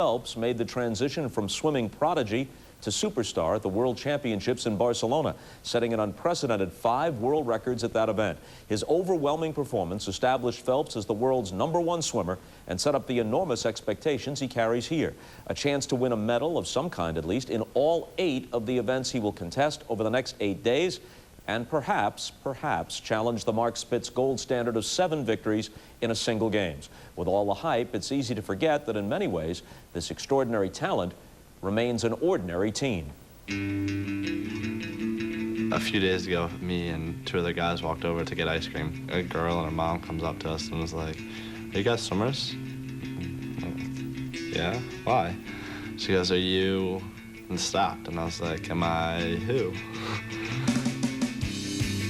Phelps made the transition from swimming prodigy to superstar at the World Championships in Barcelona, setting an unprecedented 5 world records at that event. His overwhelming performance established Phelps as the world's #1 swimmer and set up the enormous expectations he carries here. A chance to win a medal of some kind, at least, in all 8 of the events he will contest over the next 8 days, and perhaps challenge the Mark Spitz gold standard of 7 victories in a single games. With all the hype, it's easy to forget that in many ways, this extraordinary talent remains an ordinary teen. A few days ago, me and 2 other guys walked over to get ice cream. A girl and her mom comes up to us and was like, "Are you guys swimmers?" "Yeah, why?" She goes, "Are you..." and stopped. And I was like, "Am I who?"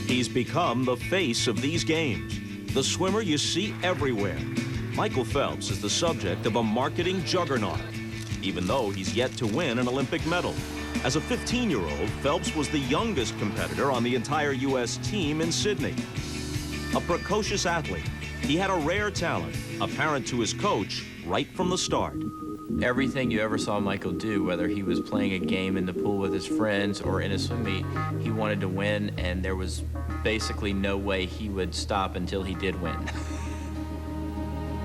He's become the face of these games, the swimmer you see everywhere. Michael Phelps is the subject of a marketing juggernaut, even though he's yet to win an Olympic medal. As a 15-year-old, Phelps was the youngest competitor on the entire U.S. team in Sydney. A precocious athlete, he had a rare talent, apparent to his coach right from the start. Everything you ever saw Michael do, whether he was playing a game in the pool with his friends or in a swim meet, he wanted to win, and there was basically no way he would stop until he did win.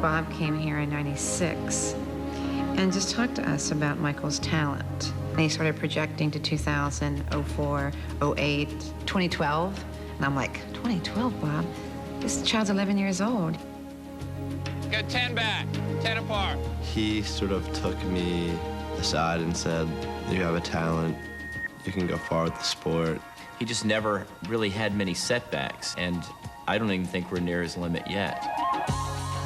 Bob came here in '96 and just talked to us about Michael's talent. And he started projecting to 2000, 04, 08, 2012. And I'm like, 2012, Bob? This child's 11 years old. Got 10 back, 10 apart. He sort of took me aside and said, "You have a talent, you can go far with the sport." He just never really had many setbacks, and I don't even think we're near his limit yet.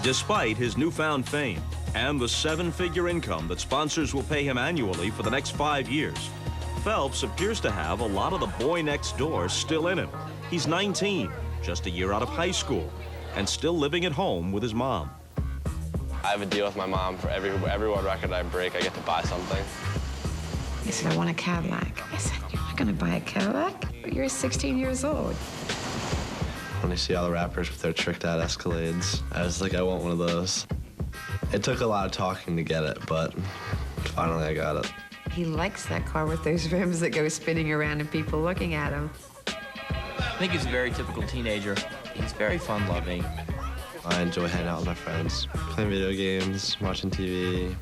Despite his newfound fame and the 7-figure income that sponsors will pay him annually for the next 5 years, Phelps appears to have a lot of the boy next door still in him. He's 19, just a year out of high school, and still living at home with his mom. I have a deal with my mom for every world record I break, I get to buy something. He said, "I want a Cadillac." I said, "You're not gonna buy a Cadillac? You're 16 years old." When you see all the rappers with their tricked out Escalades, I was like, I want one of those. It took a lot of talking to get it, but finally I got it. He likes that car with those rims that go spinning around and people looking at him. I think he's a very typical teenager. He's very fun-loving. I enjoy hanging out with my friends, playing video games, watching TV.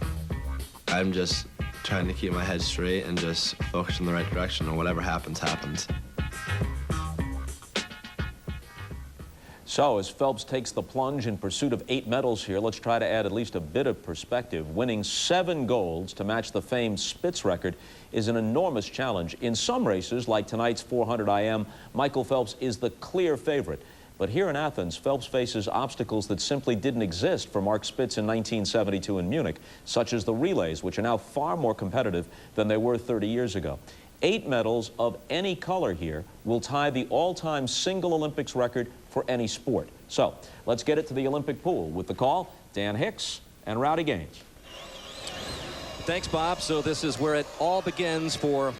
I'm just trying to keep my head straight and just focus in the right direction, and whatever happens, happens. So as Phelps takes the plunge in pursuit of 8 medals here, let's try to add at least a bit of perspective. Winning 7 golds to match the famed Spitz record is an enormous challenge. In some races, like tonight's 400 IM, Michael Phelps is the clear favorite. But here in Athens, Phelps faces obstacles that simply didn't exist for Mark Spitz in 1972 in Munich, such as the relays, which are now far more competitive than they were 30 years ago. 8 medals of any color here will tie the all-time single Olympics record for any sport. So let's get it to the Olympic pool with the call, Dan Hicks and Rowdy Gaines. Thanks, Bob. So this is where it all begins for